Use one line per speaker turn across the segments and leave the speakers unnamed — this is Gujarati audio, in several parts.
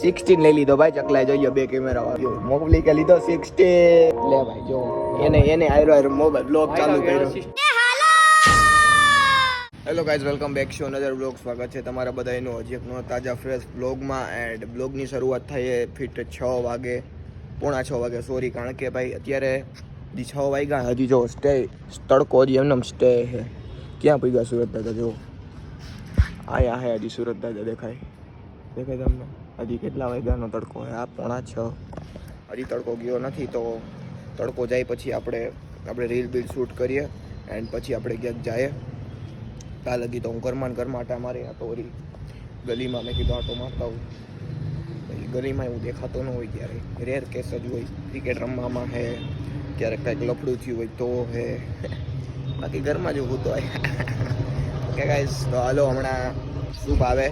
16 લઈ લીધો ભાઈ. ચકલાએ જોઈએ બે કેમેરા વાળો મોકલી કે લીધો 16. લે ભાઈ જો એને આયરો મોબાઈલ બ્લોગ ચાલુ કર્યો. Hello guys, welcome back to another blog. સ્વાગત છે તમારા બધાનું હજી એક તાજા ફ્રેશ બ્લોગમાં. એન્ડ બ્લોગની શરૂઆત થઈ ફિટ 6 વાગે, પોણા 6 વાગે સોરી, કારણ કે ભાઈ અત્યારે હજી 6 વાગ્યા. હજી જો તડકો હજી એમને સ્ટે છે. ક્યાં પડી ગયા સુરત દાદા? જો આયા હે હજી સુરત દાદા દેખાય તમને? હજી કેટલા વાગ્યાનો તડકો છે? આ પોણા 6. હજી તડકો ગયો નથી. તો તડકો જાય પછી આપણે રીલ બીલ શૂટ કરીએ એન્ડ પછી આપણે ક્યાંક જઈએ. ત્યાં લગી તો હું ઘરમાં આટા મારી. આ તો વળી ગલીમાં મેં કીધું આટો મારતા હોઉં. ગલીમાં એવું દેખાતો ન હોય ક્યારે, રેર કેસ જ હોય. ક્રિકેટ રમવામાં હે, ક્યારેક કાંઈક લફડું થયું હોય તો હે, બાકી ઘરમાં જ ઊભું તો હોય. ઓકે ગાઈઝ, તો હાલો હમણાં શું ભાવે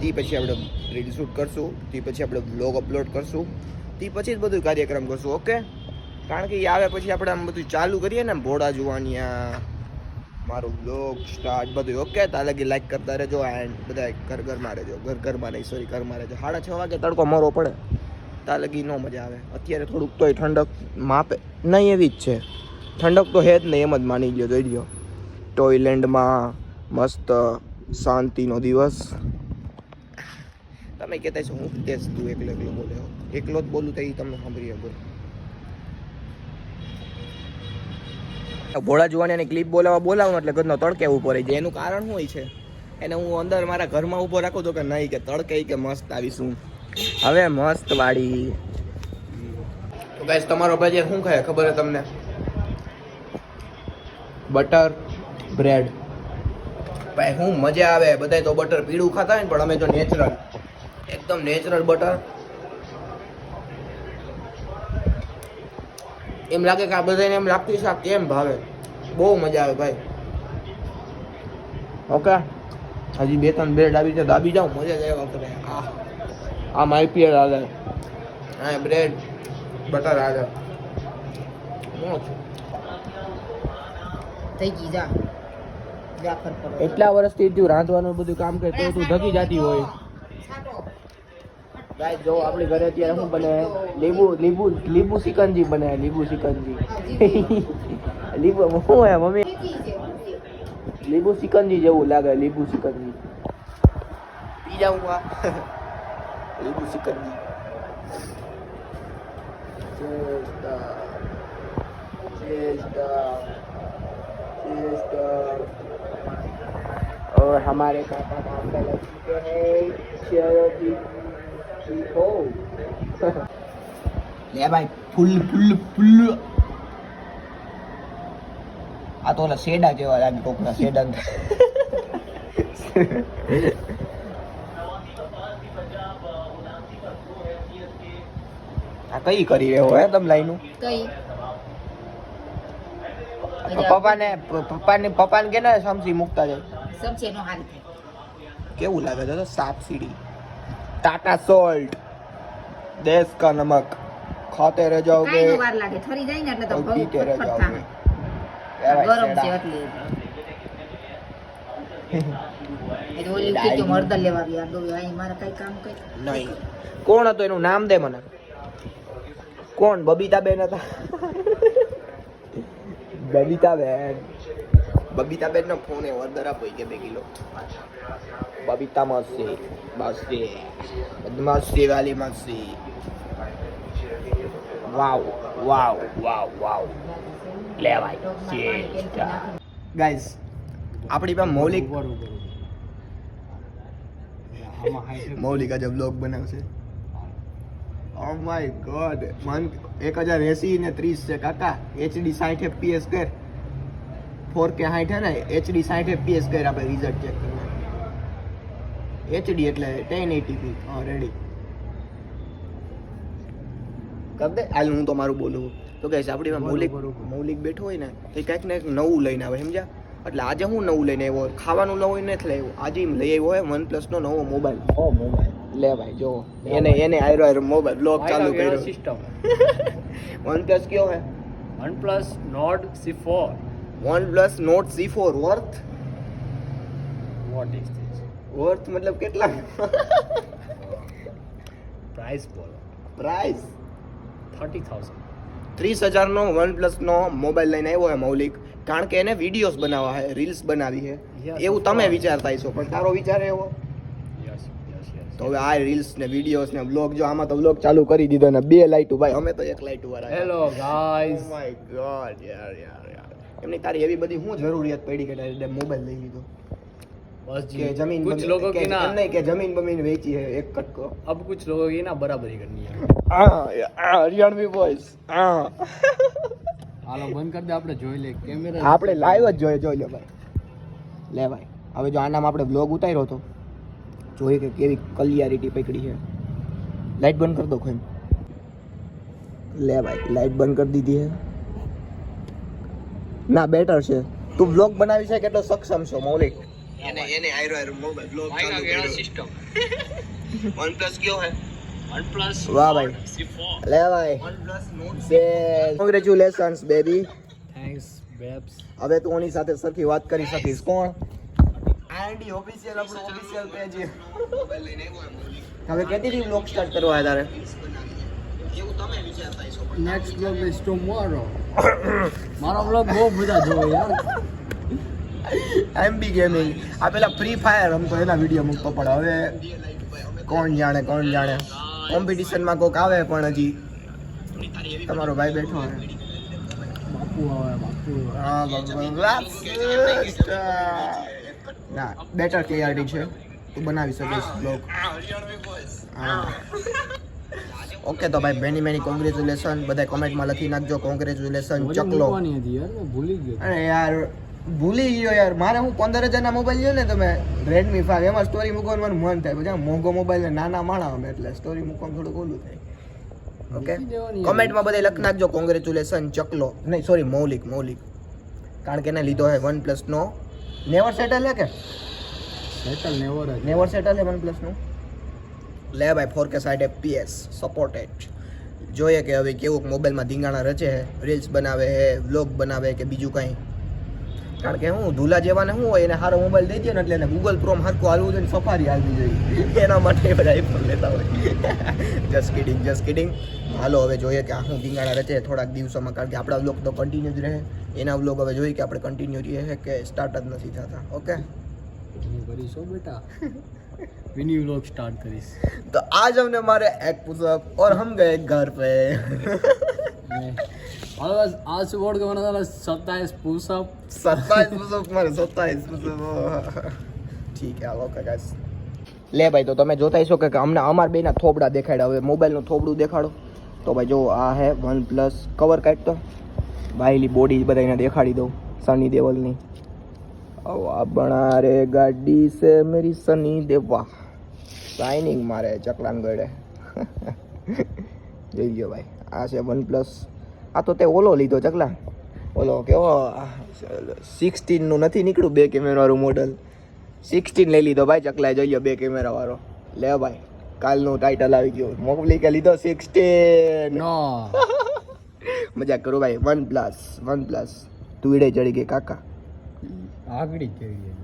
તે પછી આપણે રીલ શૂટ કરશું, તે પછી આપણે બ્લોગ અપલોડ કરશું, તે પછી જ બધું કાર્યક્રમ કરશું. ઓકે, કારણ કે એ આવે પછી આપણે આમ બધું ચાલુ કરીએ ને, ભોળા જુવાનિયા, મારું બ્લોગ સ્ટાર્ટ બધું. ઓકે, ત્યાં લગી લાઈક કરતા રહેજો એન્ડ બધા ઘરમાં રહેજો. ઘરમાં નહીં, સોરી, ઘરમાં રહેજો. 6:30 વાગે તડકો મોરો પડે ત્યાં લગી ન મજા આવે. અત્યારે થોડુંક તોય ઠંડક માપે નહીં એવી જ છે. ઠંડક તો હે જ નહીં, એમ જ માની લ્યો. જોઈ લ્યો, ટોયલેન્ડમાં મસ્ત શાંતિનો દિવસ. તમે કહેતા છો હું દેશ તું એકલો બોલે, એકલો જ બોલું તો એ તમને સાંભળીએ. બોલ, ભોળા જુવાનિયાની ક્લિપ બોલાવું એટલે ઘરનો તડકે ઊભો રહી જાય. એનું કારણ શું હોય છે? એને હું અંદર મારા ઘરમાં ઊભો રાખું તો કે નહીં કે તડકે કે મસ્ત આવીશું. હવે મસ્ત વાળી. તો ગાઈસ, તમારો બજેટ શું ખાય ખબર છે તમને? Butter bread. ભાઈ શું મજા આવે. બધા તો બટર પીળું ખાતા હોય ને, પણ અમે જો નેચરલ, એકદમ નેચરલ બટર. એમ લાગે કે આ બધાને એમ લાગતું છે આ કેમ ભાવે. બહુ મજા આવે ભાઈ. ઓકે, હજી 2-3 બ્રેડ આવી છે, દાબી જાઉં, મજા જ આવ્યા કરે. આ માઈપીએલ હાલે, હા બ્રેડ બટર હાલે.
થઈ ગઈ જા.
એટલા વર્ષથી તું રાંધવાનું બધું કામ કરે તો તું ઢકી જતી હોય. ગાઈસ, જો આપણી ઘરે અત્યારે શું બને? લીંબુ સિકંજી બને. લીંબુ સિકંજી લીંબુ શું હે મમ્મી? લીંબુ સિકંજી જેવું લાગે. લીંબુ સિકંજી પી જાઉં. લીંબુ સિકંજી. और हमारे काका काम पे लग चुके हैं. ले भाई, फुल. આ તો ઓલા શેડા જેવા લાગે, કોકના શેડા. આ કઈ કરી રહ્યો હે તમે લાઈનું?
કઈ
પપ્પાને કે ને સમસી મુકતા જાય.
સમસી નો હાલ થાય.
કેવું લાગે છે? સાપ સીડી, टाटा सोल्ट, देश का नमक खाते रह जाओगे.
કાઈ વાર લાગે, ઠરી જાય ને એટલે તો બહુ
पीते रह
ફટફટ
जाओगे.
થાય. ગરમ છે એટલે એ ઓલી કે મરદલ લેવા ગયા દો. અહીં મારે કઈ કામ કઈ
નહીં. કોણ હતો એનું નામ દે મને. કોણ? બબીતાબેન હતા. બબીતાબેન નો ફોન એ ઓર્ડર આપો કે 2 કિલો. બબીતા માસી બદમાશી વાલી માસી. વાવ. લે ભાઈ, ગાઈસ, આપણી પાસે મૌલિક આજે બ્લોગ બનાવશે. ઓ માય ગોડ, 1080 ને 30 છે કાકા. HD 60 fps કર. 4K 60 है ना, HD 60 fps કર. આપણે રિઝલ્ટ ચેક કરવા. HD એટલે 1080p. હા, રેડી કર દે. હાલ હું તો મારું બોલું. તો ગાઈસ, આપણી મૌલિક બેઠો હોય ને તો કંઈક ને કંઈક નવું લઈને આવે, સમજ્યા? એટલે આજે હું નવું લઈને આવ્યો, ખાવાનું નવું નથી લઈ આવ્યો. આજે લઈ આવ્યો હોય OnePlus નો નવો મોબાઈલ. લે ભાઈ જો, એને આયરો મોબાઈલ બ્લોગ ચાલુ કર્યો. સિસ્ટમ OnePlus કયો હે?
OnePlus Nord C4.
OnePlus Nord C4 worth?
What is this?
Worth મતલબ કેટલા?
પ્રાઇસ બોલો.
પ્રાઇસ
30,000.
30,000 નો OnePlus નો મોબાઈલ લઈને આવ્યો છે મૌલિક, કારણ કે એને વિડીયોઝ બનાવવા છે, રીલ્સ બનાવી છે.
Yes,
એવું
of
તમે
course.
વિચારતા હશો, પણ તારો વિચાર એવો.
Yes.
તો હવે આ રીલ્સ ને વિડીયોઝ ને વ્લોગ, જો આમાં તો વ્લોગ ચાલુ કરી દીધો ને 2 લાઈટો ભાઈ, અમે તો 1 લાઈટ વાળા.
Hello guys.
Oh my god યાર. એમની તારી એવી બધી શું જરૂરિયાત પડી કે તારે મોબાઈલ લઈ લીધો?
बस जी
કે જમીન
कुछ लोगों की ना,
એમ નહીં કે જમીન બમીન વેચી છે એક કટકો.
अब कुछ लोगों की ना बराबरी करनी है.
હરિયાણવી બોયસ.
હાલો બંધ કરી દે, આપણે જોઈ લે કેમેરા.
આપણે લાઈવ જ જોઈ લે ભાઈ. લે ભાઈ, હવે જો આનામાં આપણે વ્લોગ ઉતાર્યો હતો, જોઈએ કે કેવી ક્લિયરિટી પકડી છે. લાઈટ બંધ કરી દો ખોઈ. લે ભાઈ, લાઈટ બંધ કરી દીધી છે. ના બેટર છે. તું વ્લોગ બનાવી છે કેટલો સક્ષમ છો મૌલિક? એને આયરો મોબાઈલ વ્લોગ ચાલુ કર્યો.
સિસ્ટમ
OnePlus કયો હે?
OnePlus
વાહ ભાઈ.
Nord C4.
લે ભાઈ, કોંગ્રેચ્યુલેશન્સ બેબી.
થેન્ક્સ બેબ્સ.
હવે તું ઓની સાથે સરખી વાત કરી શકીશ. કોણ? આઈડી ઓફિશિયલ, આપણું ઓફિશિયલ પેજ. હવે કેટલી વ્લોગ સ્ટાર્ટ કરવા તારે? એવું તમે વિચારતા છો.
Next vlog is tomorrow. મારો વ્લોગ બહુ બધા જોવે યાર.
એમબી ગેમિંગ આ પેલા ફ્રી ફાયર રમતો, એના વિડીયો મૂકતો, પણ હવે કોણ જાણે કોમ્પિટિશનમાં કોક આવે, પણ હજી તમારો ભાઈ બેઠો હે.
બાપુ આવે બાપુ.
હા ના, બેટર ક્લિયરિટી છે, તું બનાવી શકીશ બ્લોગ. હા ઓકે, તો ભાઈ મેની કોંગ્રેચ્યુલેશન. બધા કોમેન્ટમાં લખી નાખજો કોંગ્રેચ્યુલેશન ચકલો.
મૂકવાની હતી યાર, મેં ભૂલી ગયો.
અરે યાર ભૂલી ગયો યાર. મારે હું 15,000 ના મોબાઈલ લ્યો ને તમે, Redmi 5, એમાં સ્ટોરી મૂકવાનું મન થાય. પછી મોંઘો મોબાઈલ ને નાના માણા અમે, એટલે સ્ટોરી મૂકવાનું થોડું ઓલું થાય. ઓકે, કોમેન્ટમાં બધા લખી નાખજો કોંગ્રેચ્યુલેશન ચકલો, નહીં સોરી મૌલિક, કારણ કે એને લીધો છે OnePlus નો નેવર સેટલ હે કે
સેટલ નેવર
નેવર સેટલ હે OnePlus નું. લે ભાઈ 4K 60 FPS સપોર્ટેડ. જોઈએ કે હવે કેવું મોબાઈલમાં ધીંગાણા રચે છે, રીલ્સ બનાવે છે, વ્લોગ બનાવે કે બીજું કંઈ. કારણ કે હું ધૂલા જેવાને શું હોય, એને સારો મોબાઈલ દઈ દે ને એટલે એને ગૂગલ ક્રોમ હરખું હાલવું જોઈએ, સફારી હાલવી જોઈએ. એના માટે બધા આઈફોન લેતા હોય. Just kidding. હાલો હવે જોઈએ કે આ શું ધીંગાણા રચે થોડાક દિવસોમાં, કારણ કે આપણા વ્લોગ તો કન્ટિન્યુ જ રહે. એના વ્લોગ હવે જોઈએ કે આપણે કન્ટિન્યુ રહીએ કે સ્ટાર્ટ જ નથી થતા. ઓકે,
હું કરીશ બેટા. મિની વ્લોગ સ્ટાર્ટ કરીશ.
तो आज हमने मारे एक पुशअप और हम गए घर पे.
बस आज से बोर्ड का बना था 27 पुशअप.
27 पुशअप मारे 27 पुशअप. ठीक है ओके गाइस. લે ભાઈ, તો તમે જોતા હશો કે અમને અમાર બેના થોબડા દેખાડ્યા. હવે મોબાઈલનું થોબડું દેખાડો. તો ભાઈ જો આ હે OnePlus. કવર કાઢ તો ભાઈલી બોડી બધાને દેખાડી દઉં સની દેવલની. આ બના રે ગાડી સે મેરી સની દેવા. શાઇનિંગ મારે ચકલાન ગળે. જોઈ ગયો ભાઈ, આ છે OnePlus. આ તો તે ઓલો લીધો ચકલા, ઓલો કેવો 16 નું નથી નીકળ્યું 2 કેમેરા વાળું મોડલ. 16 લઈ લીધો ભાઈ ચકલાએ. જોઈ લો 2 કેમેરા વાળો. લે ભાઈ, કાલનું ટાઇટલ આવી ગયું, મોકલી કે લીધો 16.
નો
મજાક કરું ભાઈ. OnePlus તુડે ચડી ગઈ કાકા.
આગળી કેવી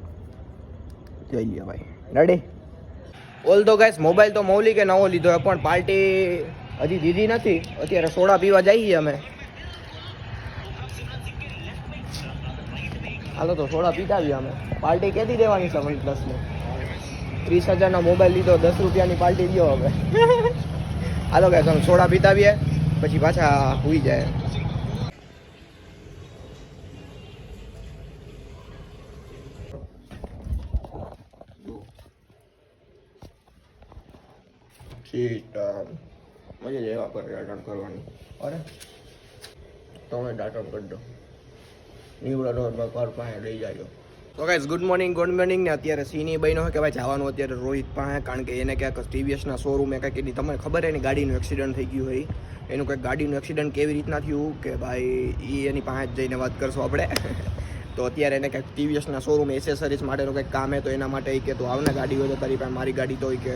જોઈ લ્યો ભાઈ. રેડી? ઓલ તો ગાઈસ મોબાઈલ તો મૌલિકે નવો લીધો પણ પાર્ટી હજી દીધી નથી. અત્યારે સોડા પીવા જઈએ અમે. હાલો તો સોડા પીતા આવીએ અમે. પાર્ટી કેદી દેવાની છે OnePlus ને? 30,000 નો મોબાઈલ લીધો, 10 રૂપિયાની પાર્ટી દો હવે. હાલો ગાઈસ અમે સોડા પીતા આવીએ, પછી પાછા હુઈ જાય. મજા જાય એવા ડાટણ કરવાની. અરે તમે ડાટણ કરી દો. નીવડા રોડમાં ઘર પાસે લઈ જાય. તો ગાઈસ ગુડ મોર્નિંગ ને અત્યારે સીની બહેનો કે ભાઈ જવાનું અત્યારે રોહિત પાસે, કારણ કે એને ક્યાંક TVSના શોરૂમે કંઈક એની તમને ખબર એની ગાડીનું એક્સિડન્ટ થઈ ગયું હોય. એનું કંઈક ગાડીનું એક્સિડન્ટ કેવી રીતના થયું કે ભાઈ એ એની પાસે જ જઈને વાત કરશું આપણે. તો અત્યારે એને કંઈક TVSના શોરૂમ એસેસરીઝ માટેનું કંઈક કામ હે, તો એના માટે કે તું આવને ગાડી હોય તો તારી પાસે મારી ગાડી તો હોય કે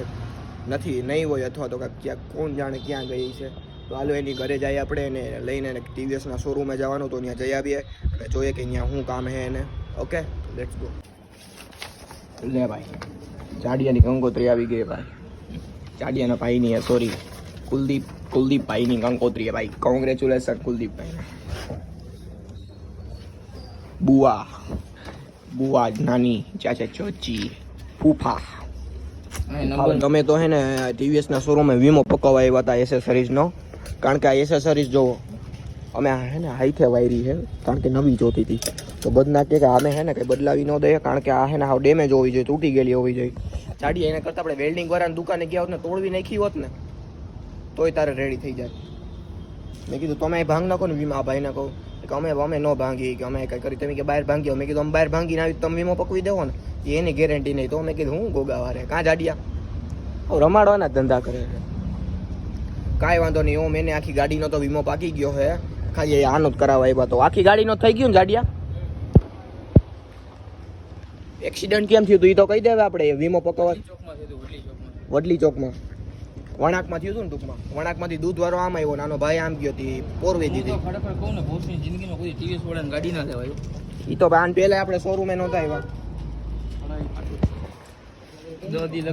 નહીં હોય, અથવા તો ક્યાંક કોણ જાણે ક્યાં ગઈ છે. તો હાલો એની ઘરે જઈએ આપણે, એને લઈને એને TVSના શોરૂમે જવાનું, તો ત્યાં જઈ આવીએ અને જોઈએ કે અહીંયા શું કામ છે એને. Okay let's go. લે ભાઈ, જાડિયાની કંકોત્રી આવી ગઈ ભાઈ. જાડિયાના ભાઈની સોરી કુલદીપભાઈની કંકોત્રી ભાઈ, કોંગ્રેચ્યુલેશન કુલદીપભાઈને. બુઆ નાની ચાચા ચોચી ફૂફા. હવે તમે તો હે ને TVS ના શોરૂમે વીમો પકવવા આવ્યા હતા એસેસરીઝનો, કારણ કે આ એસેસરીઝ જોવો અમે હે ને હાઈથે વાયરી છે, કારણ કે નવી જોતી હતી તો બદના કે અમે હે ને કંઈ બદલાવી ન દઈએ, કારણ કે આ હે ને હાવ ડેમેજ હોવી જોઈએ, તૂટી ગયેલી હોવી જોઈએ. ચાડી એના કરતાં આપણે વેલ્ડિંગ વાળાની દુકાને ગયા હોત ને, તોડવી નાખી હોત ને તોય તારે રેડી થઈ જાય. મેં કીધું તમે ભાંગ નાખો ને વીમા. ભાઈને કહું કે અમે ન ભાંગી, કે અમે કંઈ કરી. તમે કે બહાર ભાંગી. મેં કીધું અમે બહાર ભાંગીને આવી તમે વીમો પકવી દેવો ને, એની ગેરંટી નહીં. તો મેં કીધું હું ગોગા વારે કાં જાડિયા રમાડવાના ધંધા કરે છે. કાંઈ વાંધો નહીં. એવો મેં આખી ગાડીનો તો વીમો પાકી ગયો છે, ખાલી આનો જ કરાવવા આવ્યા. તો આખી ગાડીનો થઈ ગયું ને જાડિયા. એક્સિડન્ટ કેમ થયું તું એ તો કહી દેવે આપણે. વીમો પકવવા વડલી ચોકમાં વણાકમાં થયું હતું ને, ટૂંકમાં વણાકમાંથી દૂધ વાળો આમ આવ્યો, નાનો ભાઈ આમ ગયો હતી, પોરવી દીધી.
ખરેખર કહું ને, બોસની જિંદગીમાં કોઈ TVS વાળાની ગાડી ના લેવાય.
એ તો આન પહેલા આપણે શોરૂમે નહોતા આવ્યા.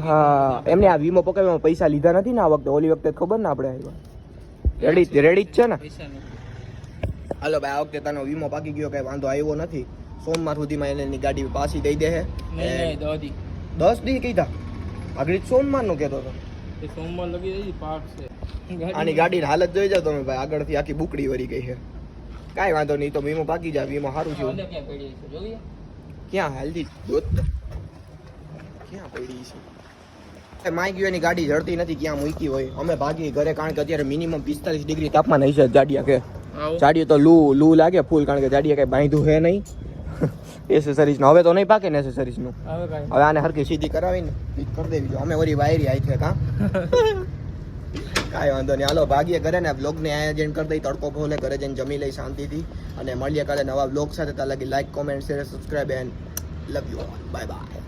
હા એમને આ વીમો પકડવામાં પૈસા લીધા નથી ને આ વખતે. ઓલી વખતે ખબર ને આપણે આવ્યા. રેડી જ છે ને. હાલો ભાઈ, આ વખતે તનો વીમો પાકી ગયો, કઈ વાંધો આવ્યો નથી. સોમવાર સુધીમાં એની ગાડી પાછી દઈ દે છે. 10 દી કીધા, આગળ સોમવાર નું કહેતો હતો.
સોમવાર લગી રહી પાર્ટ છે.
આની ગાડીની હાલત જોઈ જાવ તમે ભાઈ, આગળથી આખી બુકડી વળી ગઈ છે. કાંઈ વાંધો નહીં, તો વીમો પાકી જાય. વીમો સારું છે. ક્યાં હાલતી ક્યાં પડી છે માઈ ગયો, એની ગાડી જડતી નથી, ક્યાં મૂકી હોય. અમે ભાગી ઘરે, કારણ કે અત્યારે મિનિમમ 45 ડિગ્રી તાપમાન હશે. જાડિયા કે જાડિયો તો લૂ લાગે ફૂલ, કારણ કે જાડિયા કઈ બાંધ્યું હે નહીં એસેસરીઝ નું. હવે તો નહીં પાકે ને એસેસરીઝ નું. હવે આને હરકી સીધી કરાવીને કરી દેવી. અમે વળી વાયરી આવી છે કાં કાંઈ વાંધો નહીં. હાલો ભાગીએ ઘરે ને. બ્લોગને આયોજન કરી દઈ, તડકો ફોલે, ઘરે જઈને જમી લઈ શાંતિથી. અને મળીએ કાલે નવા બ્લોગ સાથે. ત્યાં લગી like, comment, share, subscribe and love you. Bye bye.